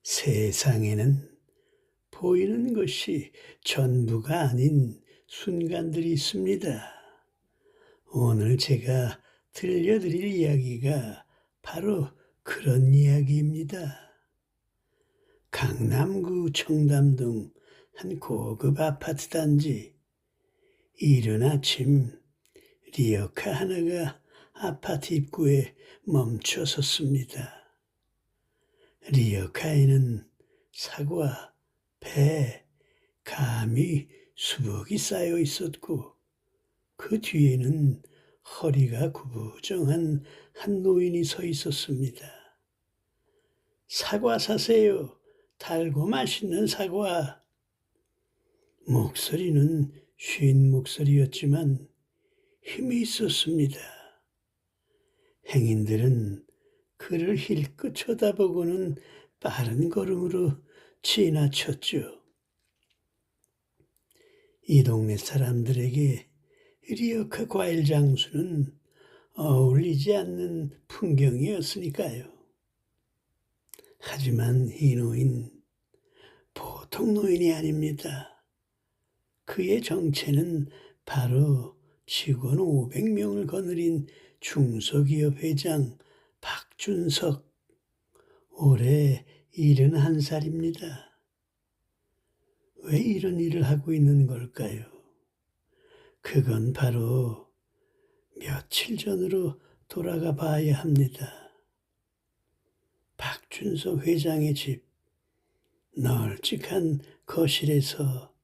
세상에는 보이는 것이 전부가 아닌 순간들이 있습니다. 오늘 제가 들려드릴 이야기가 바로 그런 이야기입니다. 강남구 청담동 한 고급 아파트 단지. 이른 아침 리어카 하나가 아파트 입구에 멈춰 섰습니다. 리어카에는 사과, 배, 감이 수북이 쌓여 있었고 그 뒤에는 허리가 구부정한 한 노인이 서 있었습니다. 사과 사세요. 달고 맛있는 사과. 목소리는 쉰 목소리였지만 힘이 있었습니다. 행인들은 그를 힐끗 쳐다보고는 빠른 걸음으로 지나쳤죠. 이 동네 사람들에게 리어카 과일 장수는 어울리지 않는 풍경이었으니까요. 하지만 이 노인, 보통 노인이 아닙니다. 그의 정체는 바로 직원 500명을 거느린 중소기업 회장 박준석, 올해 71살입니다. 왜 이런 일을 하고 있는 걸까요? 그건 바로 며칠 전으로 돌아가 봐야 합니다. 박준석 회장의 집, 널찍한 거실에서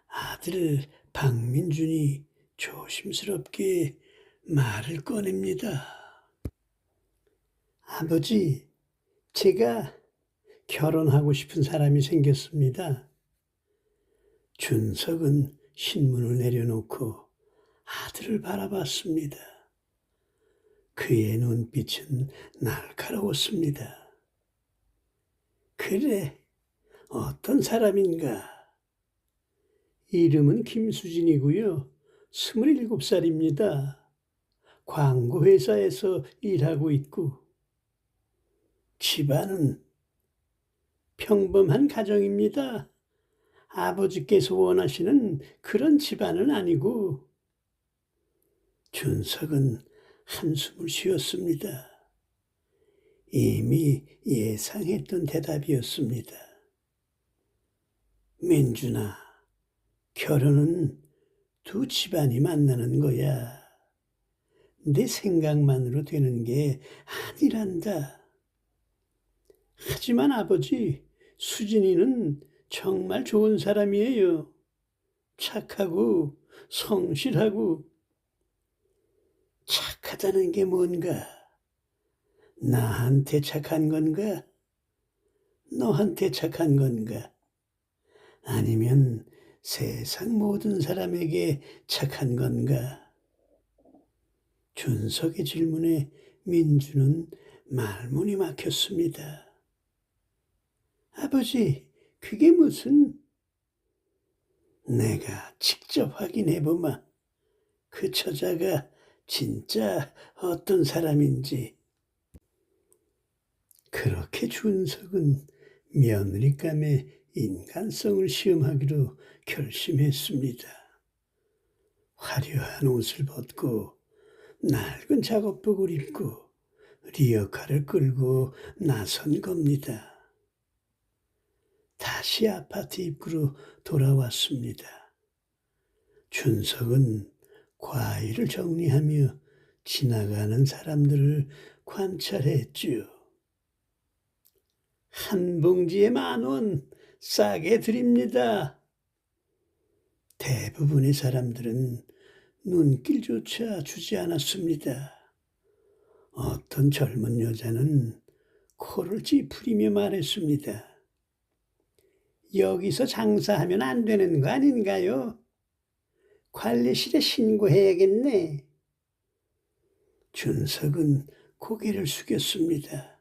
아들 박민준이 조심스럽게 말을 꺼냅니다. 아버지, 제가 결혼하고 싶은 사람이 생겼습니다. 준석은 신문을 내려놓고 아들을 바라봤습니다. 그의 눈빛은 날카로웠습니다. 그래, 어떤 사람인가? 이름은 김수진이고요. 27살입니다. 광고회사에서 일하고 있고, 집안은 평범한 가정입니다. 아버지께서 원하시는 그런 집안은 아니고. 준석은 한숨을 쉬었습니다. 이미 예상했던 대답이었습니다. 민준아, 결혼은 두 집안이 만나는 거야. 내 생각만으로 되는 게 아니란다. 하지만 아버지, 수진이는 정말 좋은 사람이에요. 착하고 성실하고. 착하다는 게 뭔가? 나한테 착한 건가? 너한테 착한 건가? 아니면 세상 모든 사람에게 착한 건가? 준석의 질문에 민주는 말문이 막혔습니다. 아버지, 그게 무슨? 내가 직접 확인해보마. 그 처자가 진짜 어떤 사람인지. 그렇게 준석은 며느리감의 인간성을 시험하기로 결심했습니다. 화려한 옷을 벗고 낡은 작업복을 입고 리어카를 끌고 나선 겁니다. 다시 아파트 입구로 돌아왔습니다. 준석은 과일을 정리하며 지나가는 사람들을 관찰했지요. 한 봉지에 10,000원 싸게 드립니다. 대부분의 사람들은 눈길조차 주지 않았습니다. 어떤 젊은 여자는 코를 찌푸리며 말했습니다. 여기서 장사하면 안 되는 거 아닌가요? 관리실에 신고해야겠네. 준석은 고개를 숙였습니다.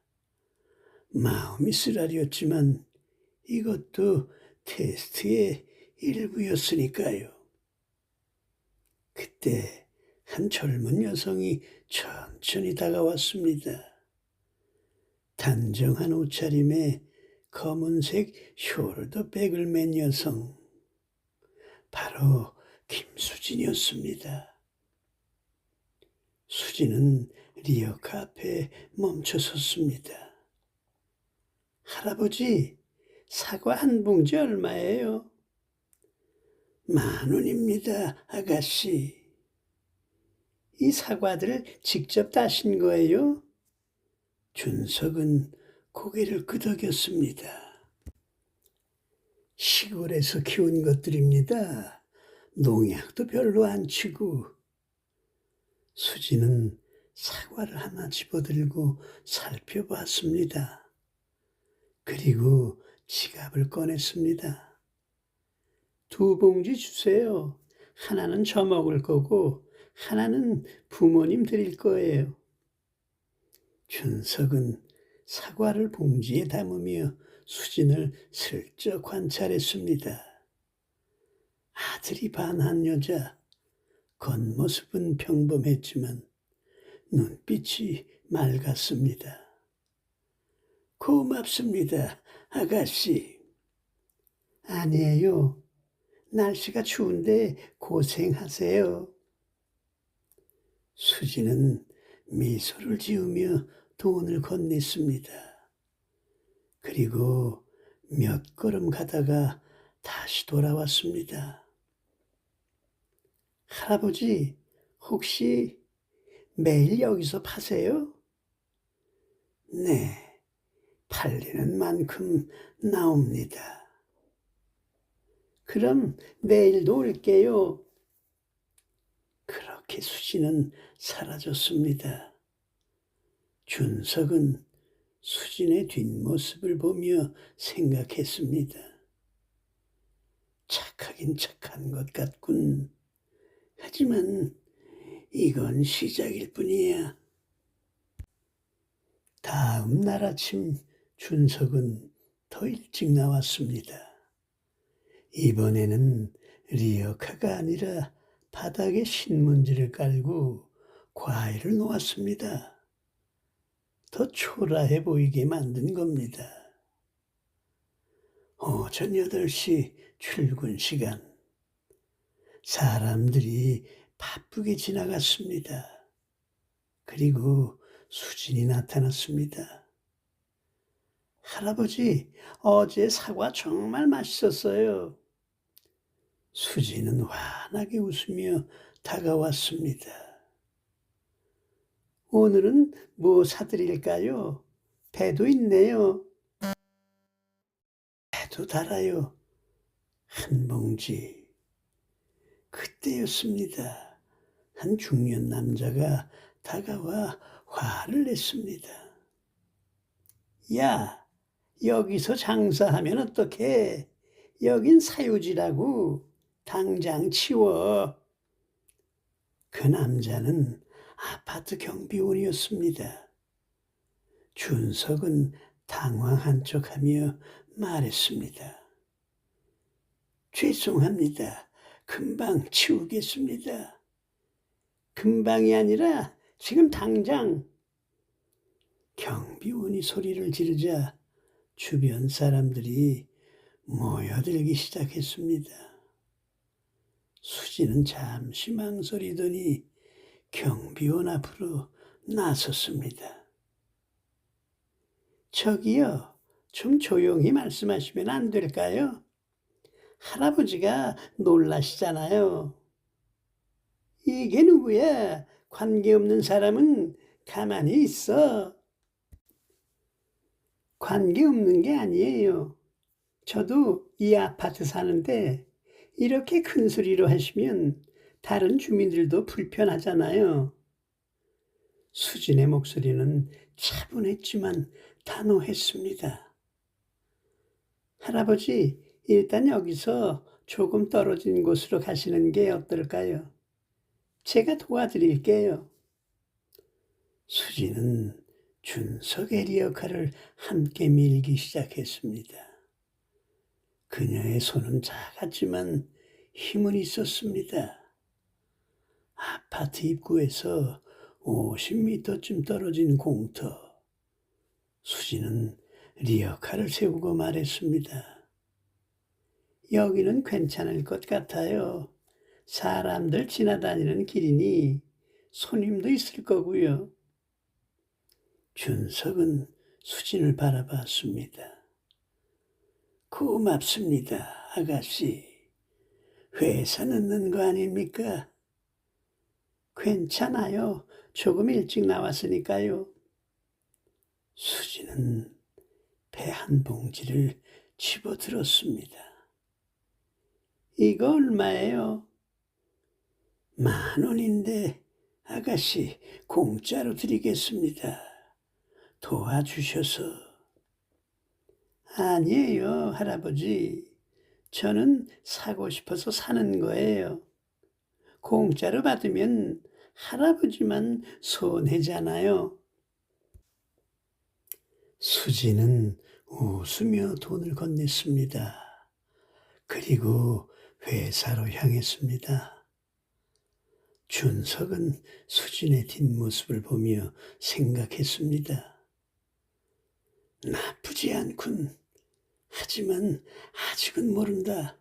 마음이 쓰라렸지만 이것도 테스트의 일부였으니까요. 그때 한 젊은 여성이 천천히 다가왔습니다. 단정한 옷차림에 검은색 숄더백을 맨 여성, 바로 김수진이었습니다. 수진은 리어카 앞에 멈춰 섰습니다. 할아버지, 사과 한 봉지 얼마예요? 10,000원입니다, 아가씨. 이 사과들 직접 따신 거예요? 준석은 고개를 끄덕였습니다. 시골에서 키운 것들입니다. 농약도 별로 안 치고. 수지는 사과를 하나 집어들고 살펴봤습니다. 그리고 지갑을 꺼냈습니다. 2봉지 주세요. 하나는 저 먹을 거고 하나는 부모님 드릴 거예요. 준석은 사과를 봉지에 담으며 수진을 슬쩍 관찰했습니다. 아들이 반한 여자, 겉모습은 평범했지만 눈빛이 맑았습니다. 고맙습니다, 아가씨. 아니에요. 날씨가 추운데 고생하세요. 수지는 미소를 지으며 돈을 건넸습니다. 그리고 몇 걸음 가다가 다시 돌아왔습니다. 할아버지, 혹시 매일 여기서 파세요? 네, 팔리는 만큼 나옵니다. 그럼 내일도 올게요. 그렇게 수진은 사라졌습니다. 준석은 수진의 뒷모습을 보며 생각했습니다. 착하긴 착한 것 같군. 하지만 이건 시작일 뿐이야. 다음 날 아침 준석은 더 일찍 나왔습니다. 이번에는 리어카가 아니라 바닥에 신문지를 깔고 과일을 놓았습니다. 더 초라해 보이게 만든 겁니다. 오전 8시 출근 시간. 사람들이 바쁘게 지나갔습니다. 그리고 수진이 나타났습니다. 할아버지, 어제 사과 정말 맛있었어요. 수진은 환하게 웃으며 다가왔습니다. 오늘은 뭐 사드릴까요? 배도 있네요. 배도 달아요. 한 봉지. 그때였습니다. 한 중년 남자가 다가와 화를 냈습니다. 야, 여기서 장사하면 어떡해? 여긴 사유지라고. 당장 치워. 그 남자는 아파트 경비원이었습니다. 준석은 당황한 척하며 말했습니다. 죄송합니다. 금방 치우겠습니다. 금방이 아니라 지금 당장. 경비원이 소리를 지르자 주변 사람들이 모여들기 시작했습니다. 수지는 잠시 망설이더니 경비원 앞으로 나섰습니다. 저기요, 좀 조용히 말씀하시면 안 될까요? 할아버지가 놀라시잖아요. 이게 누구야? 관계없는 사람은 가만히 있어. 관계없는 게 아니에요. 저도 이 아파트 사는데 이렇게 큰 소리로 하시면 다른 주민들도 불편하잖아요. 수진의 목소리는 차분했지만 단호했습니다. 할아버지, 일단 여기서 조금 떨어진 곳으로 가시는 게 어떨까요? 제가 도와드릴게요. 수진은 준석의 리어카를 함께 밀기 시작했습니다. 그녀의 손은 작았지만 힘은 있었습니다. 아파트 입구에서 50m쯤 떨어진 공터. 수진은 리어카를 세우고 말했습니다. 여기는 괜찮을 것 같아요. 사람들 지나다니는 길이니 손님도 있을 거고요. 준석은 수진을 바라봤습니다. 고맙습니다, 아가씨. 회사 늦는 거 아닙니까? 괜찮아요. 조금 일찍 나왔으니까요. 수진은 배 한 봉지를 집어들었습니다. 이거 얼마예요? 10,000원인데 아가씨 공짜로 드리겠습니다. 도와주셔서. 아니에요, 할아버지. 저는 사고 싶어서 사는 거예요. 공짜로 받으면 할아버지만 손해잖아요. 수지는 웃으며 돈을 건넸습니다. 그리고 회사로 향했습니다. 준석은 수진의 뒷모습을 보며 생각했습니다. 나쁘지 않군. 하지만 아직은 모른다.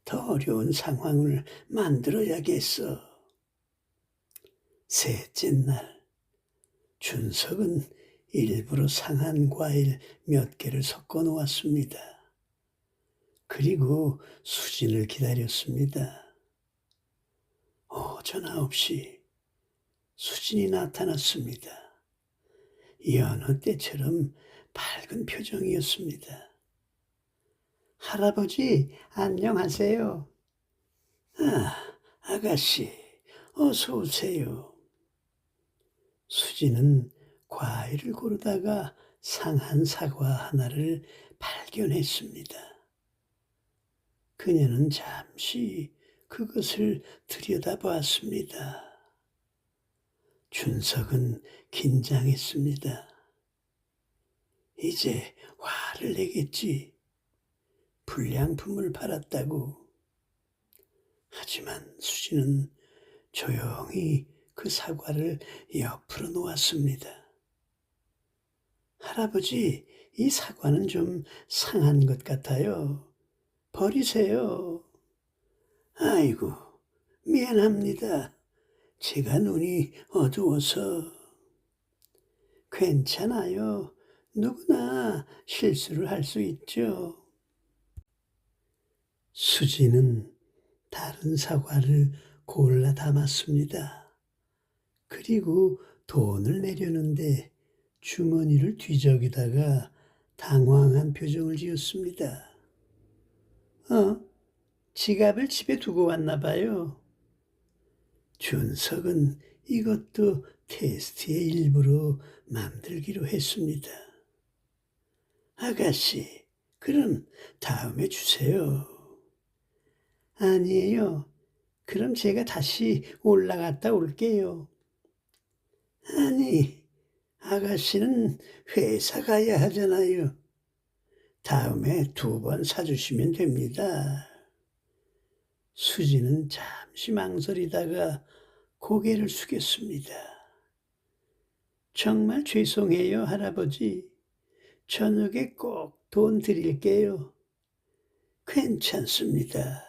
더 어려운 상황을 만들어야겠어. 셋째 날, 준석은 일부러 상한 과일 몇 개를 섞어 놓았습니다. 그리고 수진을 기다렸습니다. 오전 9시 수진이 나타났습니다. 여느 때처럼 밝은 표정이었습니다. 할아버지, 안녕하세요. 아가씨, 어서 오세요. 수진은 과일을 고르다가 상한 사과 하나를 발견했습니다. 그녀는 잠시 그것을 들여다보았습니다. 준석은 긴장했습니다. 이제 화를 내겠지. 불량품을 팔았다고. 하지만 수진은 조용히 그 사과를 옆으로 놓았습니다. 할아버지, 이 사과는 좀 상한 것 같아요. 버리세요. 아이고, 미안합니다. 제가 눈이 어두워서. 괜찮아요. 누구나 실수를 할 수 있죠. 수지는 다른 사과를 골라 담았습니다. 그리고 돈을 내려는데 주머니를 뒤적이다가 당황한 표정을 지었습니다. 지갑을 집에 두고 왔나 봐요. 준석은 이것도 테스트의 일부로 만들기로 했습니다. 아가씨, 그럼 다음에 주세요. 아니에요. 그럼 제가 다시 올라갔다 올게요. 아니, 아가씨는 회사 가야 하잖아요. 다음에 2번 사주시면 됩니다. 수지는 잠시 망설이다가 고개를 숙였습니다. 정말 죄송해요, 할아버지. 저녁에 꼭 돈 드릴게요. 괜찮습니다.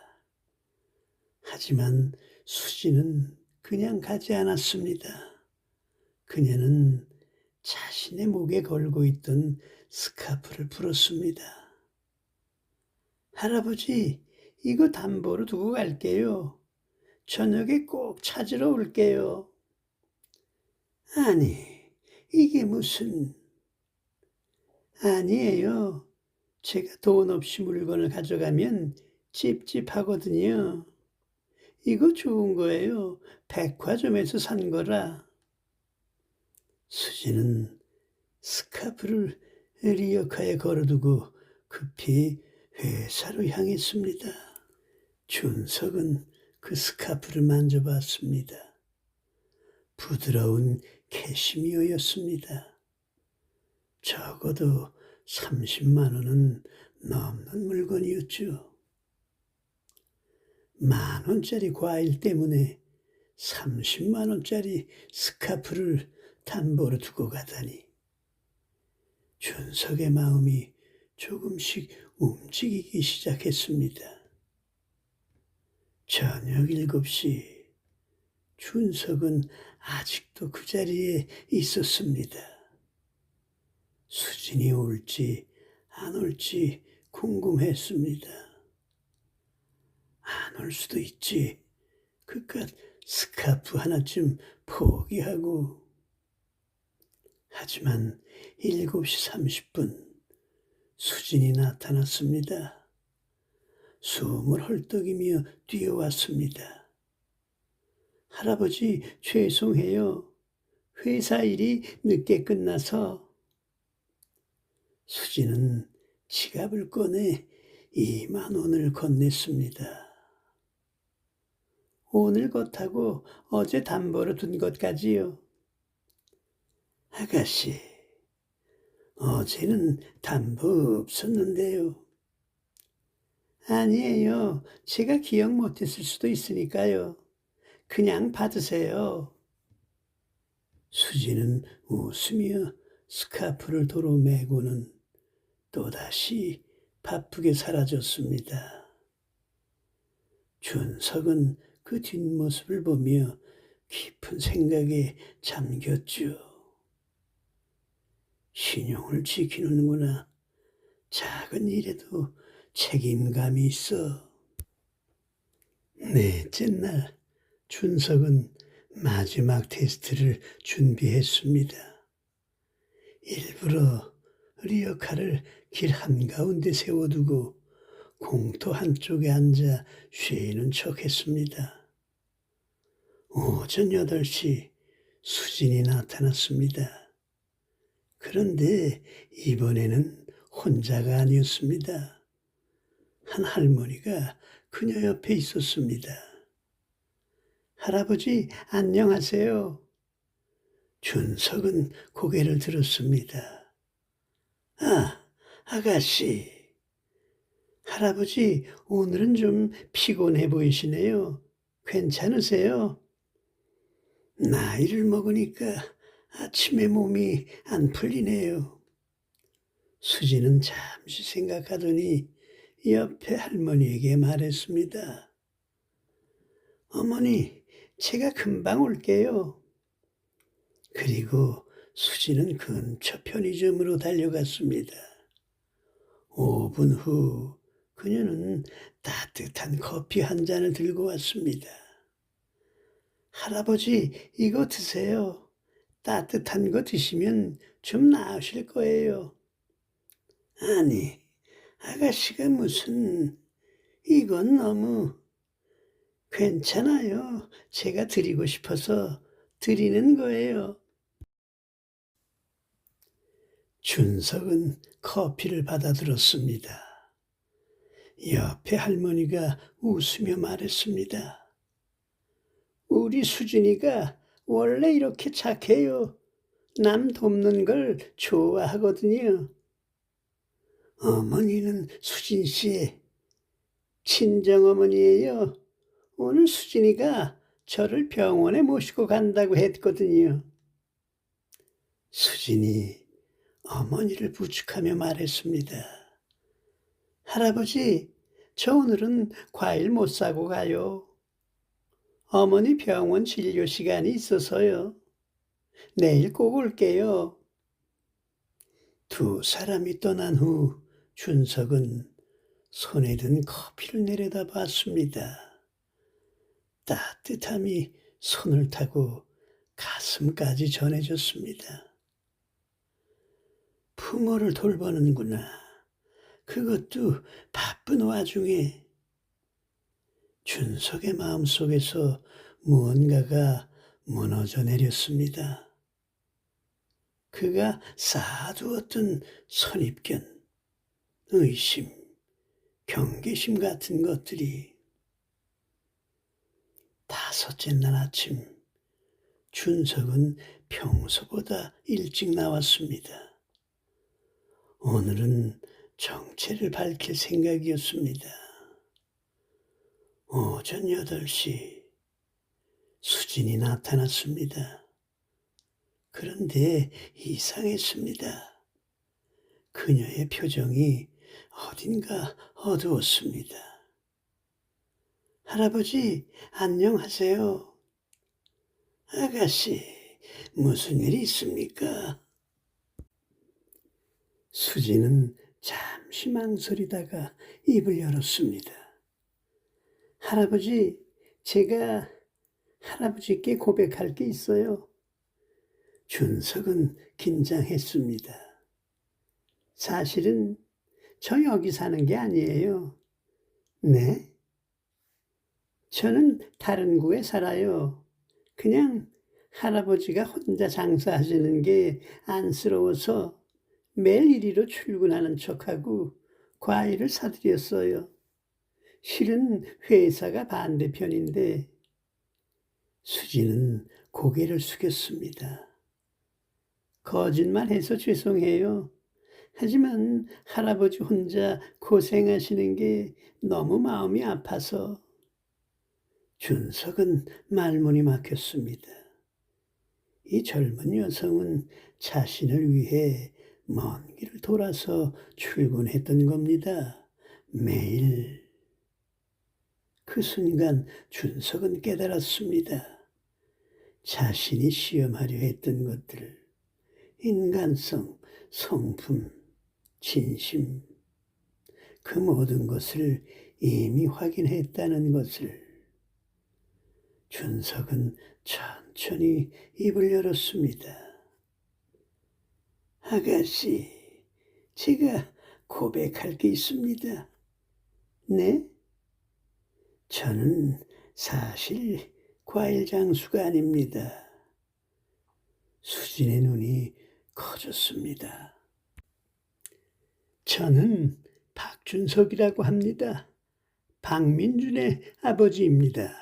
하지만 수지는 그냥 가지 않았습니다. 그녀는 자신의 목에 걸고 있던 스카프를 풀었습니다. 할아버지, 이거 담보로 두고 갈게요. 저녁에 꼭 찾으러 올게요. 아니, 이게 무슨... 아니에요. 제가 돈 없이 물건을 가져가면 찝찝하거든요. 이거 좋은 거예요. 백화점에서 산 거라. 수지는 스카프를 리어카에 걸어두고 급히 회사로 향했습니다. 준석은 그 스카프를 만져봤습니다. 부드러운 캐시미어였습니다. 적어도 30만 원은 넘는 물건이었죠. 10,000원짜리 과일 때문에 30만 원짜리 스카프를 담보로 두고 가다니. 준석의 마음이 조금씩 움직이기 시작했습니다. 저녁 7시 준석은 아직도 그 자리에 있었습니다. 수진이 올지 안 올지 궁금했습니다. 안 올 수도 있지. 그깟 스카프 하나쯤 포기하고. 하지만 7시 30분 수진이 나타났습니다. 숨을 헐떡이며 뛰어왔습니다. 할아버지, 죄송해요. 회사 일이 늦게 끝나서. 수진은 지갑을 꺼내 2만 원을 건넸습니다. 오늘 것하고 어제 담보로 둔 것까지요. 아가씨, 어제는 담보 없었는데요. 아니에요. 제가 기억 못했을 수도 있으니까요. 그냥 받으세요. 수지는 웃으며 스카프를 도로 메고는 또다시 바쁘게 사라졌습니다. 준석은 그 뒷모습을 보며 깊은 생각에 잠겼죠. 신용을 지키는구나. 작은 일에도 책임감이 있어. 넷째 날 준석은 마지막 테스트를 준비했습니다. 일부러 리어카를 길 한가운데 세워두고 공터 한쪽에 앉아 쉬는 척했습니다. 오전 8시 수진이 나타났습니다. 그런데 이번에는 혼자가 아니었습니다. 한 할머니가 그녀 옆에 있었습니다. 할아버지, 안녕하세요. 준석은 고개를 들었습니다. 아, 아가씨. 할아버지, 오늘은 좀 피곤해 보이시네요. 괜찮으세요? 나이를 먹으니까 아침에 몸이 안 풀리네요. 수지는 잠시 생각하더니 옆에 할머니에게 말했습니다. 어머니, 제가 금방 올게요. 그리고 수지는 근처 편의점으로 달려갔습니다. 5분 후 그녀는 따뜻한 커피 한 잔을 들고 왔습니다. 할아버지, 이거 드세요. 따뜻한 거 드시면 좀 나으실 거예요. 아니, 아가씨가 무슨, 이건 너무. 괜찮아요. 제가 드리고 싶어서 드리는 거예요. 준석은 커피를 받아들었습니다. 옆에 할머니가 웃으며 말했습니다. 우리 수진이가 원래 이렇게 착해요. 남 돕는 걸 좋아하거든요. 어머니는 수진 씨의 친정어머니예요. 오늘 수진이가 저를 병원에 모시고 간다고 했거든요. 수진이 어머니를 부축하며 말했습니다. 할아버지, 저 오늘은 과일 못 사고 가요. 어머니 병원 진료 시간이 있어서요. 내일 꼭 올게요. 두 사람이 떠난 후 준석은 손에 든 커피를 내려다 봤습니다. 따뜻함이 손을 타고 가슴까지 전해졌습니다. 부모를 돌보는구나. 그것도 바쁜 와중에. 준석의 마음속에서 무언가가 무너져 내렸습니다. 그가 쌓아두었던 선입견, 의심, 경계심 같은 것들이. 5째 날 아침 준석은 평소보다 일찍 나왔습니다. 오늘은 정체를 밝힐 생각이었습니다. 오전 8시 수진이 나타났습니다. 그런데 이상했습니다. 그녀의 표정이 어딘가 어두웠습니다. 할아버지, 안녕하세요. 아가씨, 무슨 일이 있습니까? 수지는 잠시 망설이다가 입을 열었습니다. 할아버지, 제가 할아버지께 고백할 게 있어요. 준석은 긴장했습니다. 사실은 저 여기 사는 게 아니에요. 네? 저는 다른 구에 살아요. 그냥 할아버지가 혼자 장사하시는 게 안쓰러워서 매일 이리로 출근하는 척하고 과일을 사드렸어요. 실은 회사가 반대편인데. 수지는 고개를 숙였습니다. 거짓말해서 죄송해요. 하지만 할아버지 혼자 고생하시는 게 너무 마음이 아파서. 준석은 말문이 막혔습니다. 이 젊은 여성은 자신을 위해 먼 길을 돌아서 출근했던 겁니다. 매일. 그 순간 준석은 깨달았습니다. 자신이 시험하려 했던 것들, 인간성, 성품, 진심, 그 모든 것을 이미 확인했다는 것을. 준석은 천천히 입을 열었습니다. 아가씨, 제가 고백할 게 있습니다. 네? 저는 사실 과일 장수가 아닙니다. 수진의 눈이 커졌습니다. 저는 박준석이라고 합니다. 박민준의 아버지입니다.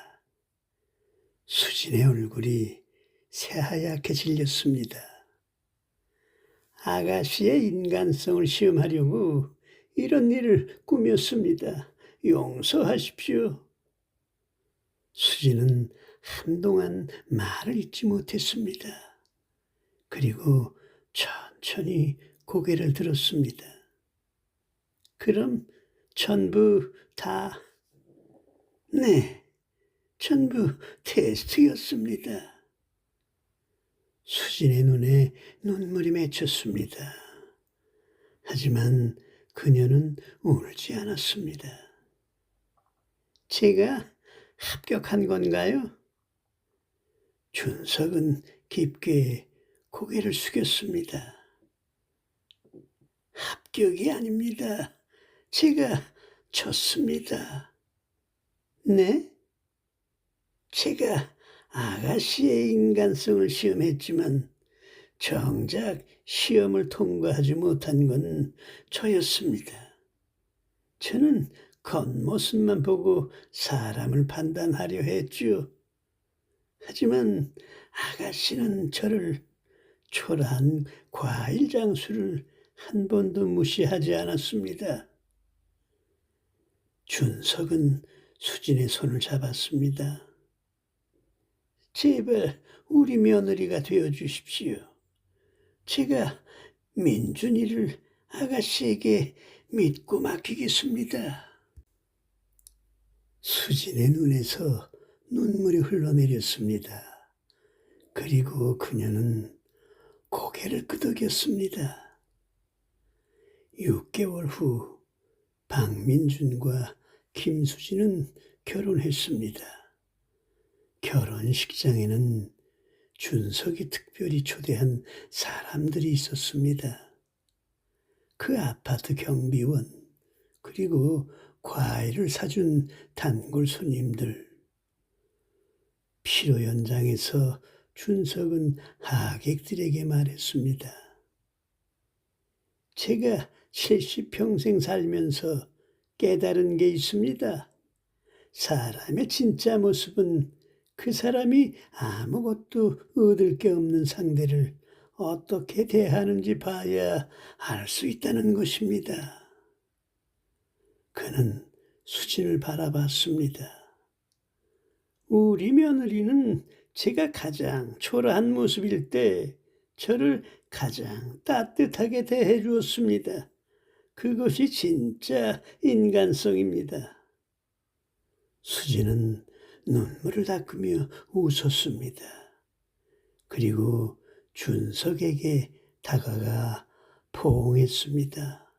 수진의 얼굴이 새하얗게 질렸습니다. 아가씨의 인간성을 시험하려고 이런 일을 꾸몄습니다. 용서하십시오. 수진은 한동안 말을 잇지 못했습니다. 그리고 천천히 고개를 들었습니다. 그럼 전부 다, 네, 전부 테스트였습니다. 수진의 눈에 눈물이 맺혔습니다. 하지만 그녀는 울지 않았습니다. 제가 합격한 건가요? 준석은 깊게 고개를 숙였습니다. 합격이 아닙니다. 제가 졌습니다. 네? 제가 아가씨의 인간성을 시험했지만 정작 시험을 통과하지 못한 건 저였습니다. 저는 겉모습만 보고 사람을 판단하려 했죠. 하지만 아가씨는 저를 초라한 과일 장수를 한 번도 무시하지 않았습니다. 준석은 수진의 손을 잡았습니다. 제발 우리 며느리가 되어주십시오. 제가 민준이를 아가씨에게 믿고 맡기겠습니다. 수진의 눈에서 눈물이 흘러내렸습니다. 그리고 그녀는 고개를 끄덕였습니다. 6개월 후 박민준과 김수진은 결혼했습니다. 결혼식장에는 준석이 특별히 초대한 사람들이 있었습니다. 그 아파트 경비원, 그리고 과일을 사준 단골 손님들. 피로 연장에서 준석은 하객들에게 말했습니다. 제가 70평생 살면서 깨달은 게 있습니다. 사람의 진짜 모습은 그 사람이 아무것도 얻을 게 없는 상대를 어떻게 대하는지 봐야 알 수 있다는 것입니다. 그는 수진을 바라봤습니다. 우리 며느리는 제가 가장 초라한 모습일 때 저를 가장 따뜻하게 대해 주었습니다. 그것이 진짜 인간성입니다. 수지는 눈물을 닦으며 웃었습니다. 그리고 준석에게 다가가 포옹했습니다.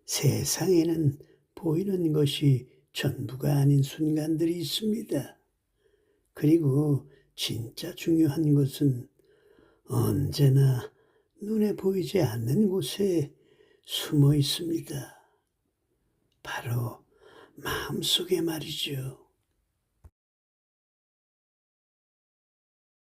세상에는 보이는 것이 전부가 아닌 순간들이 있습니다. 그리고 진짜 중요한 것은 언제나 눈에 보이지 않는 곳에 숨어 있습니다. 바로 마음속에 말이죠.